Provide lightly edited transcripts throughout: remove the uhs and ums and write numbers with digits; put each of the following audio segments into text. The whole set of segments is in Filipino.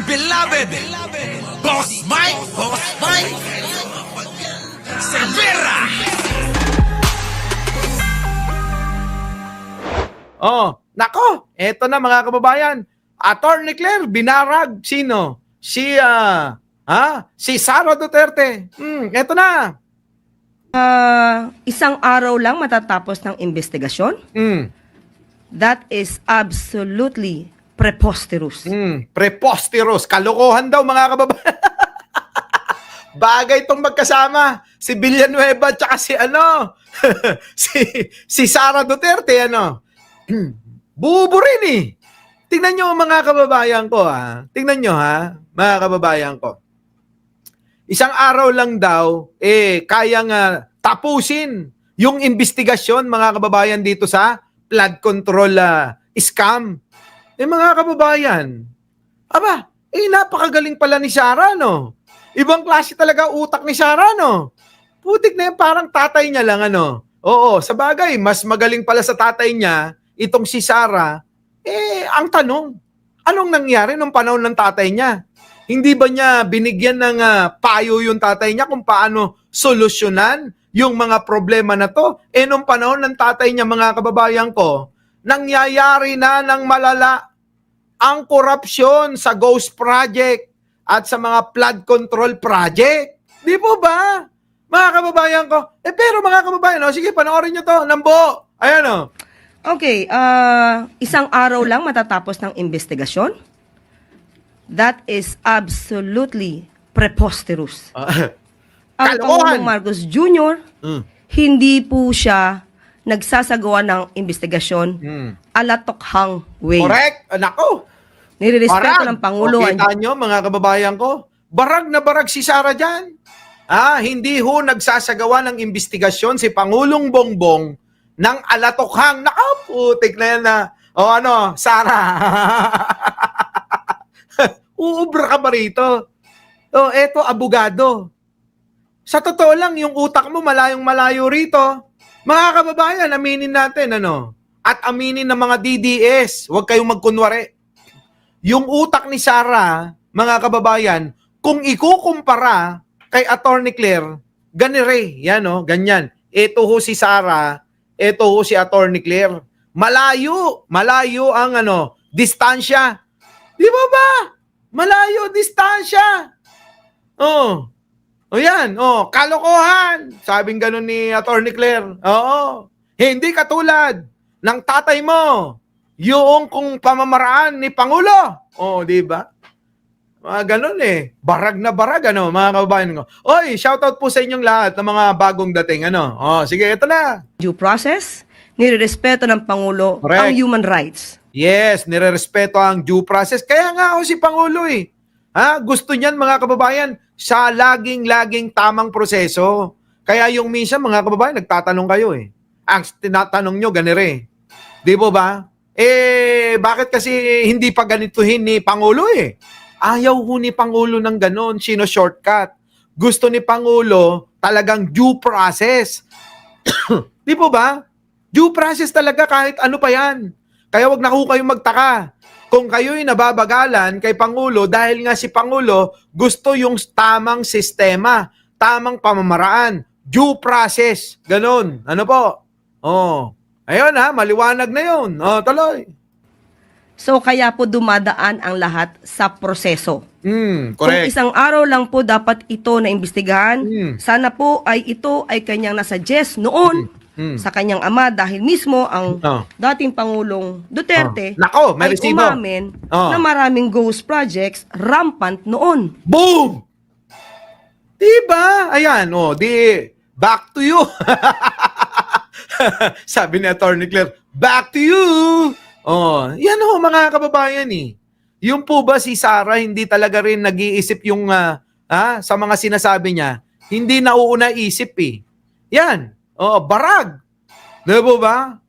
dear beloved, Boss Mike, Cervera. Oh, nako, eto na mga kababayan. Attorney Claire, binarag. Sino? Si Sara Duterte. Eto na. Isang araw lang matatapos ng investigasyon? That is absolutely preposterous. Preposterous. Kalokohan daw mga kababayan. Bagay itong magkasama. Si Villanueva at si si Sara Duterte, bubo rin eh. Tingnan nyo mga kababayan ko Tingnan nyo mga kababayan ko. Isang araw lang daw, kayang tapusin yung investigasyon mga kababayan dito sa flood control scam. Mga kababayan, napakagaling pala ni Sara, no? Ibang klase talaga utak ni Sara, no? Putik na yan, parang tatay niya lang, Oo, sa bagay, mas magaling pala sa tatay niya, itong si Sara. Ang tanong, anong nangyari nung panahon ng tatay niya? Hindi ba niya binigyan ng payo yung tatay niya kung paano solusyonan yung mga problema na to? Nung panahon ng tatay niya, mga kababayan ko, nangyayari na ng malala ang korupsyon sa Ghost Project at sa mga flood control project. Di po ba? Mga kababayan ko. Pero mga kababayan, sige, panoorin nyo to. Nambo. Ayan, Okay, isang araw lang matatapos ng investigasyon? That is absolutely preposterous. Ang Pangulong Marcos Jr., hindi po siya nagsasagawa ng investigasyon alatokhang way. Correct. Nako. Nirerespeto ng Pangulo. Kita nyo, mga kababayan ko, barag na barag si Sara dyan. Hindi ho nagsasagawa ng investigasyon si Pangulong Bongbong ng alatokhang. Nakaputik na yan Sara. Uubra ka ba rito? Eto, abogado. Sa totoo lang, yung utak mo malayong malayo rito. Mga kababayan, aminin natin, At aminin ng mga DDS, huwag kayong magkunwari. Yung utak ni Sara, mga kababayan, kung ikukumpara kay Attorney Claire, ganire, ganyan. Ito ho si Sara, ito ho si Attorney Claire. Malayo ang distansya. Di ba ba? Malayo, distansya. Yan, kalokohan. Sabing ganun ni Attorney Claire. Hindi katulad ng tatay mo. Yung kung pamamaraan ni Pangulo. Di ba? Ganun Barag na barag, mga kababayan ko. Oy, shoutout po sa inyong lahat ng mga bagong dating, sige, ito na. Due process, nirerespeto ng Pangulo Correct. ang human rights. Yes, nirerespeto ang due process. Kaya nga si Pangulo gusto niyan, mga kababayan, sa laging tamang proseso. Kaya yung minsan, mga kababayan, nagtatanong kayo Ang tinatanong nyo, ganire. Di po ba? Bakit kasi hindi pa ganituhin ni Pangulo Ayaw ho ni Pangulo ng ganon, sino shortcut. Gusto ni Pangulo talagang due process. Di po ba? Due process talaga kahit ano pa yan. Kaya wag na ho kayong magtaka. Kung kayo'y nababagalan kay Pangulo dahil nga si Pangulo gusto yung tamang sistema, tamang pamamaraan, due process. Ganon. Ano po? Ayun maliwanag na yun. Tuloy. So kaya po dumadaan ang lahat sa proseso. Kung Correct. isang araw lang po dapat ito na imbestigahan, sana po ay ito ay kanyang nasuggest noon sa kanyang ama dahil mismo ang dating Pangulong Duterte Nako, may ay resibo. umamin na maraming ghost projects rampant noon. Boom! Diba? Ayan, back to you. Sabi ni Attorney Claire, back to you. Yan mga kababayan Yung po ba si Sara hindi talaga rin nag-iisip yung sa mga sinasabi niya, hindi nauuna isip Yan. Barag. Diba ba?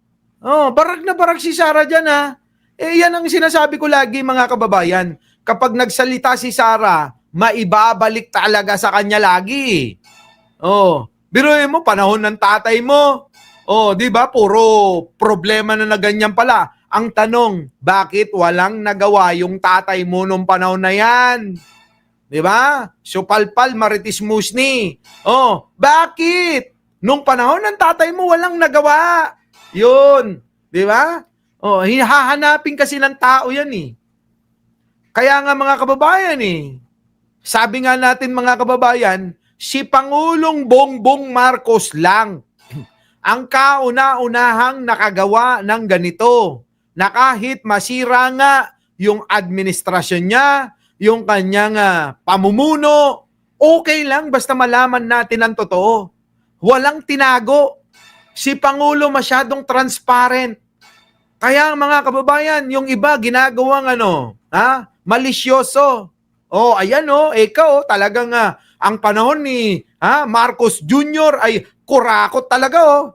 Barag na barag si Sara dyan yan ang sinasabi ko lagi, mga kababayan. Kapag nagsalita si Sara, maibabalik talaga sa kanya lagi. Biruin mo, panahon ng tatay mo. Di ba? Puro problema na ganyan pala Ang tanong, bakit walang nagawa yung tatay mo nung panahon na yan? Di ba? Supalpal, Marites Musni. Oh, bakit? Nung panahon ng tatay mo, walang nagawa. Yun. Di ba? Oh, hahanapin kasi ng tao yan eh. Kaya nga mga kababayan eh, sabi nga natin mga kababayan, si Pangulong Bongbong Marcos lang ang kauna-unahang nakagawa ng ganito na kahit masira nga yung administrasyon niya, yung kanyang pamumuno, okay lang basta malaman natin ang totoo. Walang tinago. Si Pangulo masyadong transparent. Kaya mga kababayan, yung iba ginagawang malisyoso. Oh, ayan ikaw talagang ang panahon ni Marcos Jr. ay kurakot talaga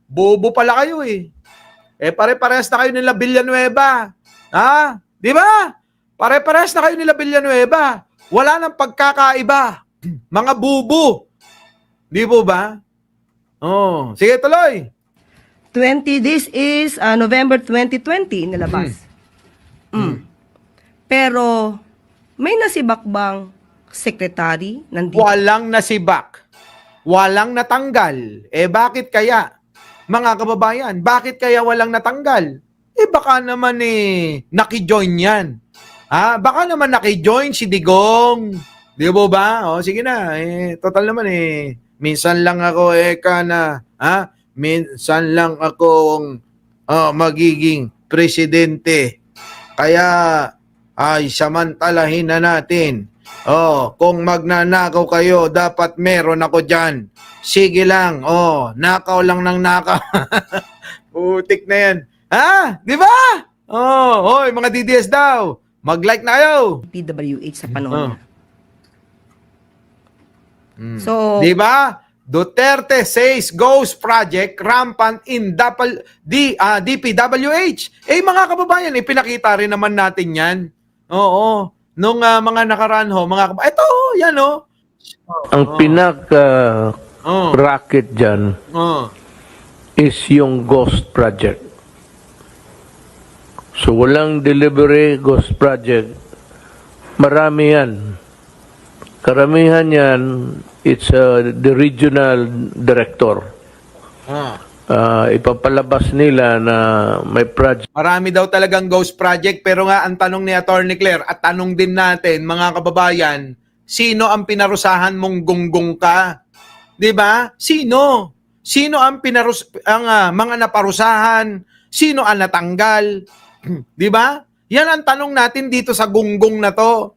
bobo pala kayo eh. Pare-parehas na kayo nila Villanueva. Di ba? Pare-parehas na kayo nila Villanueva. Wala nang pagkakaiba. Mga bubo. Di po ba? Oh, sige tuloy. 20, this is November 2020 nilabas. Pero may nasibak bang secretary ng DepEd? Walang nasibak. Walang natanggal. Bakit kaya? Mga kababayan, bakit kaya walang natanggal? Baka naman naki-join yan. Baka naman naki-join si Digong. Di ba? Sige na. Total naman minsan lang ako minsan lang akong magiging presidente. Kaya ay samantalahin na natin. Kung magnanakaw kayo, dapat meron ako dyan. Sige lang. Nakaw lang ng nakaw. Putik na yan. Di ba? Hoy, mga DDS daw. Mag-like na kayo. PWH sa panahon niya. So, di ba? Duterte says ghost project rampant in DPWH. Mga kababayan, pinakita rin naman natin yan. Oo. Nung mga nakaraan ito, yan Ang pinaka-racket dyan is yung ghost project. So, walang delivery ghost project. Marami yan. Karamihan yan, it's the regional director. Ipapalabas nila na may project. Marami daw talagang ghost project, pero nga ang tanong ni Atty. Claire at tanong din natin mga kababayan, sino ang pinarusahan mong gunggong ka? 'Di ba? Sino? Sino ang mga naparusahan? Sino ang natanggal? 'Di ba? Yan ang tanong natin dito sa gunggong na 'to.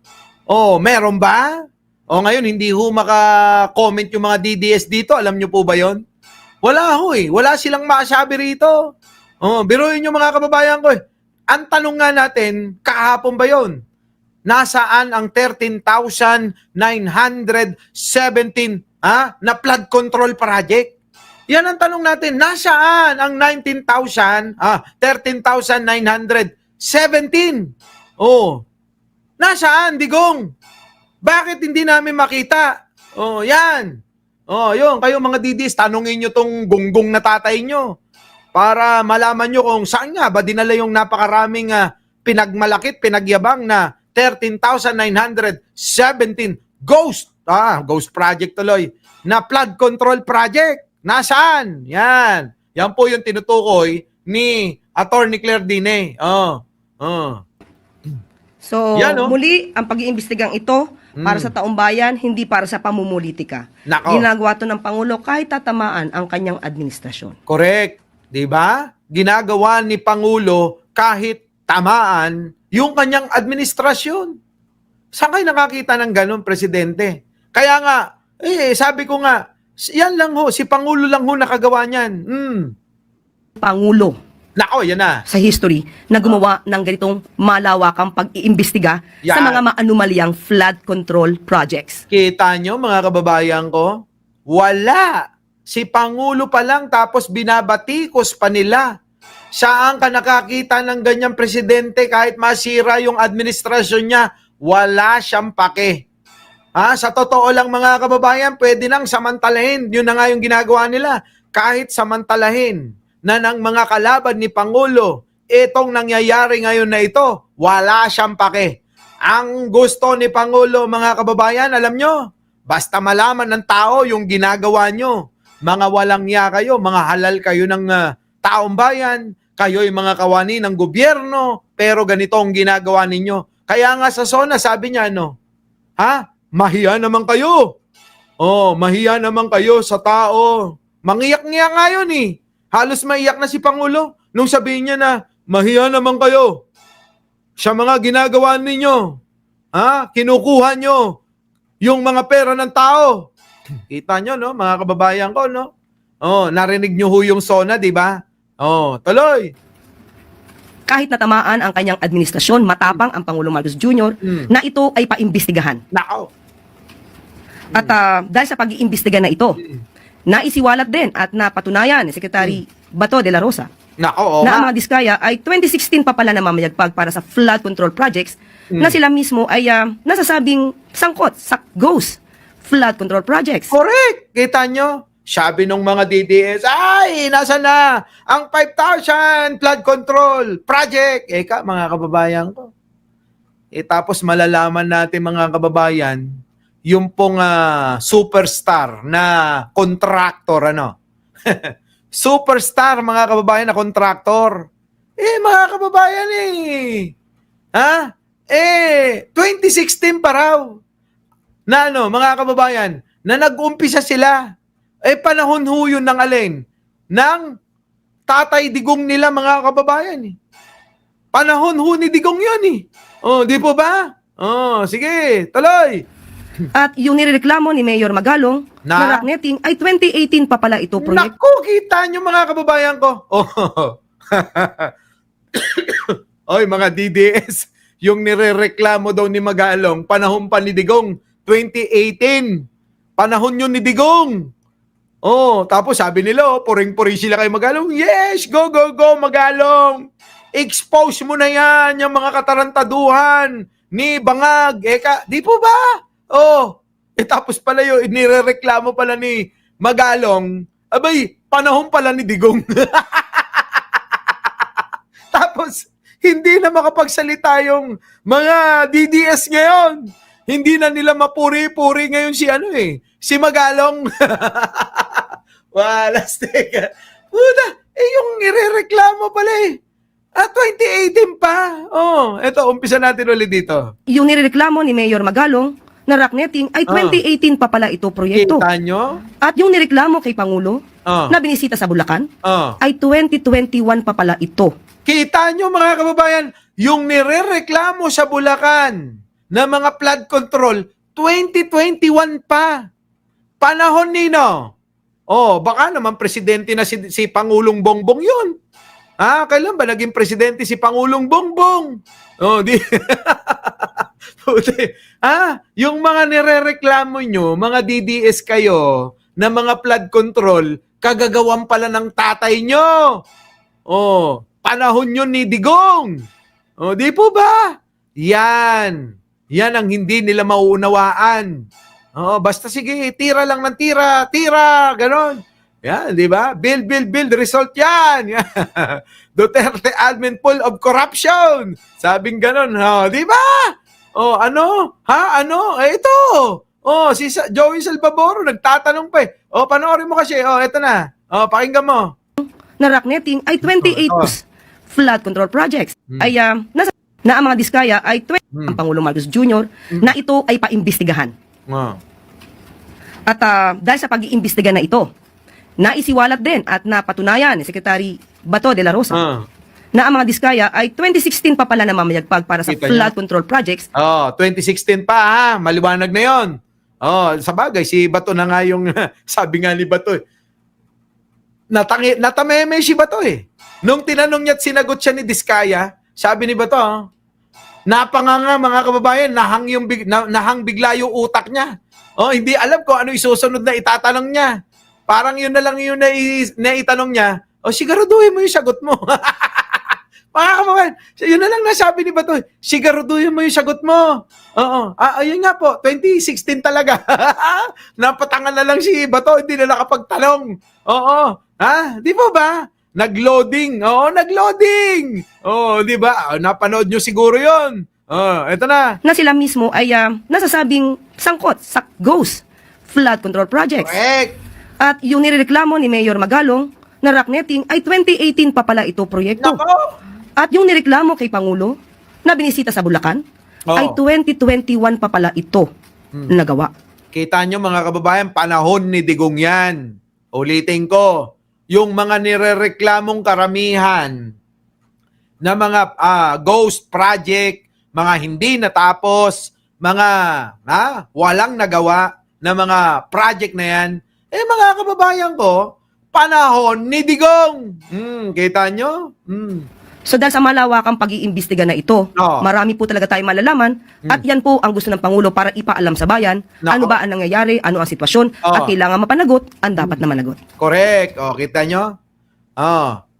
Meron ba? Ngayon hindi maka-comment yung mga DDS dito, alam niyo po ba 'yon? Wala wala silang masabi rito. Biruin nyo mga kababayan ko Ang tanong nga natin, kahapon ba yon? Nasaan ang 13,917 na flood control project? Yan ang tanong natin. Nasaan ang 13,917? Nasaan, Digong? Bakit hindi namin makita? Yan. Yun, kayo mga DDs, tanungin nyo tong gunggong na tatay nyo para malaman nyo kung saan nga ba dinala yung napakaraming pinagmalakit, pinagyabang na 13,917 ghost project tuloy na flood control project. Nasaan? Yan. Yan po yung tinutukoy ni Atty. Claire Dine. So, yan, muli, ang pag-iimbestigang ito para sa taong bayan, hindi para sa pamumulitika. Nako. Ginagawa to ng Pangulo kahit tatamaan ang kanyang administrasyon. Correct. Diba? Ginagawa ni Pangulo kahit tamaan yung kanyang administrasyon. Saan kayo nakakita ng ganun, Presidente? Kaya nga, sabi ko nga, yan lang si Pangulo lang nakagawa niyan. Pangulo Nako, yan na. sa history na gumawa ng ganitong malawakang pag-iimbestiga sa Yan. mga maanumalyang flood control projects. Kita nyo, mga kababayan ko? Wala. Si Pangulo pa lang tapos binabatikos pa nila. Saan ka nakakita ng ganyang presidente kahit masira yung administrasyon niya? Wala siyang pake. Sa totoo lang mga kababayan, pwede nang samantalahin. Yun na nga yung ginagawa nila. Kahit samantalahin na ng mga kalaban ni Pangulo, itong nangyayari ngayon na ito, wala siyang pake. Ang gusto ni Pangulo, mga kababayan, alam nyo, basta malaman ng tao yung ginagawa nyo. Mga walang ya kayo, mga halal kayo ng taong bayan, kayo'y mga kawani ng gobyerno, pero ganito ang ginagawa ninyo. Kaya nga sa SONA, sabi niya, mahiya naman kayo. Mahiya naman kayo sa tao. Mangiyak-ngiyak nga yun eh. Halos maiyak na si Pangulo nung sabihin niya na, mahiya naman kayo sa mga ginagawa ninyo. Kinukuha nyo yung mga pera ng tao. Kita nyo, no? Mga kababayan ko, no? Narinig nyo ho yung SONA, di ba? Tuloy. Kahit natamaan ang kanyang administrasyon, matapang ang Pangulong Marcos Jr. Na ito ay paimbestigahan. Nako. At dahil sa pag-iimbestiga na ito, naisiwalat din at napatunayan ni Secretary Bato de la Rosa Nako, na ang mga Diskaya ay 2016 pa pala namamayagpag para sa flood control projects na sila mismo ay nasasabing sangkot sa ghost flood control projects. Correct. Kita nyo? Sabi nung mga DDS, ay, nasa na ang 5,000 flood control project. Mga kababayan ko. Tapos malalaman natin, mga kababayan, yung pong superstar na contractor, superstar, mga kababayan, na contractor. Mga kababayan, 2016 pa raw. Na mga kababayan, na nag-umpisa sila. Panahon ho yun ng alin? Ng Tatay Digong nila, mga kababayan. Panahon ho ni Digong yun di po ba? Sige, tuloy. At yung nirereklamo ni Mayor Magalong na rocknetting ay 2018 pa pala ito proyekto. Naku, kita nyo, mga kababayan ko. Oy, mga DDS, yung nirereklamo daw ni Magalong, panahon pa ni Digong, 2018. Panahon yun ni Digong. Tapos sabi nila, puring-puri sila kay Magalong. Yes, go, go, go, Magalong. Expose mo na yan, yung mga katarantaduhan ni Bangag. Di po ba? Tapos pala yun, inirereklamo pala ni Magalong, abay, panahon pala ni Digong. Tapos, hindi na makapagsalita yung mga DDS ngayon. Hindi na nila mapuri-puri ngayon si Magalong. Wala, steka. Puta, yung irereklamo pala 2018 pa. Eto, umpisa natin ulit dito. Yung nirereklamo ni Mayor Magalong na rocknetting ay 2018 pa pala ito proyekto. Kita nyo? At yung nireklamo kay Pangulo na binisita sa Bulacan ay 2021 pa pala ito. Kita nyo, mga kababayan, yung nirereklamo sa Bulacan na mga flood control, 2021 pa. Panahon nino. Baka naman presidente na si Pangulong Bongbong yun. Kailan ba naging presidente si Pangulong Bongbong? Di... yung mga nirereklamo nyo, mga DDS kayo, na mga flood control, kagagawan pala ng tatay nyo. Panahon yun ni Digong. Di po ba? Yan ang hindi nila mauunawaan. Basta sige, tira lang ng tira, ganon. Yan, di ba? Build, result yan. Duterte admin full of corruption. Sabing ganon, di ba? Ano? Ito. Si Joey Salvador, nagtatanong pa panoorin mo kasi. Ito na. Pakinggan mo. Na rocknetting ay 28 flood control projects. Ay na ang mga Diskaya ay ang Pangulong Marcos Jr. Na ito ay paimbestigahan. At dahil sa pag-iimbestiga na ito, naisiwalat din at napatunayan ni Secretary Bato de la Rosa na ang mga Diskaya ay 2016 pa pala namamayagpag para sa flood control projects. 2016 pa maliwanag na yon. Sa bagay, si Bato na nga yung, sabi nga ni Bato, natameme si Bato Nung tinanong niya at sinagot siya ni Diskaya, sabi ni Bato, napanganga, mga kababayan, nahang bigla yung utak niya. Hindi alam ko ano isusunod na itatanong niya. Parang yun na lang yung naitanong niya. Siguraduhin mo yung sagot mo. Mga kababayan, yun na lang nasabi ni Bato. Siguraduhin mo yung sagot mo. Ayun nga po, 2016 talaga. Napatangan na lang si Bato, hindi na nakapagtanong. Di po ba? Nagloading. Oo, nagloading. Oh, di ba? Napanood nyo siguro yon. Oh, eto na. Na sila mismo ay nasasabing sangkot sa ghost flood control projects. Correct. At yung nireklamo ni Mayor Magalong na rocknetting ay 2018 pa pala ito proyekto. Nako. At yung nireklamo kay Pangulo na binisita sa Bulacan Oo. ay 2021 pa pala ito nagawa. Kita nyo mga kababayan, panahon ni Digong yan. Ulitin ko, yung mga nirereklamong karamihan na mga ghost project, mga hindi natapos, mga walang nagawa na mga project na yan, mga kababayan ko, panahon ni Digong. Kita nyo? So dahil sa malawakang pag-iimbestiga na ito, Oo. marami po talaga tayong malalaman at yan po ang gusto ng Pangulo para ipaalam sa bayan Nako. ano ba ang nangyayari, ano ang sitwasyon at kailangan mapanagot ang dapat na managot. Correct. O, kita nyo?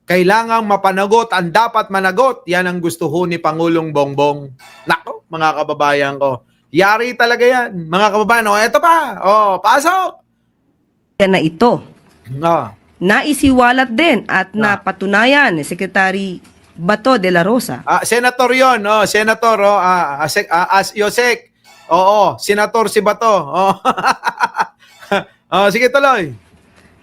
Kailangang mapanagot ang dapat managot. Yan ang gusto ho ni Pangulong Bongbong. Nako, mga kababayan ko. Yari talaga yan. Mga kababayan, eto pa. Pasok. Yan na ito. Ah, Naisiwalat din at napatunayan ni Secretary Bato de la Rosa Senator yon, Senator, as Yosek. Oo, Senator si Bato. Sige tuloy.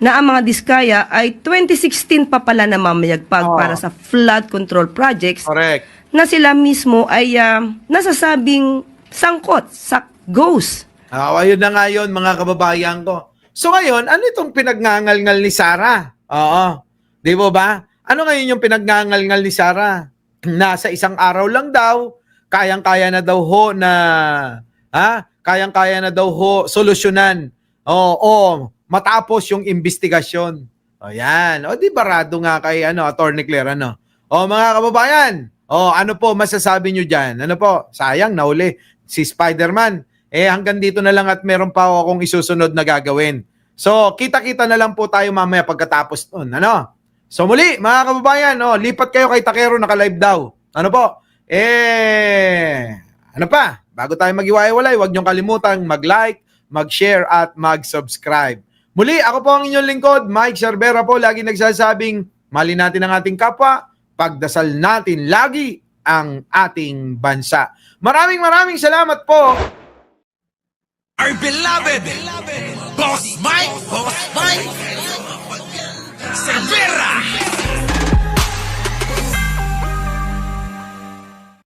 na ang mga diskaya ay 2016 pa pala na mamayagpag para sa flood control projects Correct. na sila mismo ay nasasabing sangkot sa ghost. Ayun na nga yun, mga kababayan ko. So ngayon, ano itong pinagngangalngal ni Sara? Oo. Di ba? Ano ngayon yung pinagngangalngal ni Sara? Nasa isang araw lang daw, kayang-kaya na daw ho na, kayang-kaya na daw ho solusyonan. Matapos yung investigasyon. Yan. Di barado nga kay Attorney Claire, mga kababayan, ano po masasabi nyo dyan? Ano po? Sayang, nauli si Spider-Man. Hanggang dito na lang at meron pa akong isusunod na gagawin. So, kita-kita na lang po tayo mamaya pagkatapos nun. So, muli, mga kababayan, lipat kayo kay Takero, naka-live daw. Ano po? Ano pa? Bago tayo mag-iwalay, huwag niyong kalimutan mag-like, mag-share, at mag-subscribe. Muli, ako po ang inyong lingkod, Mike Cervera po, lagi nagsasabing, mali natin ang ating kapwa, pagdasal natin lagi ang ating bansa. Maraming salamat po. Our beloved Boss Mike Cervera.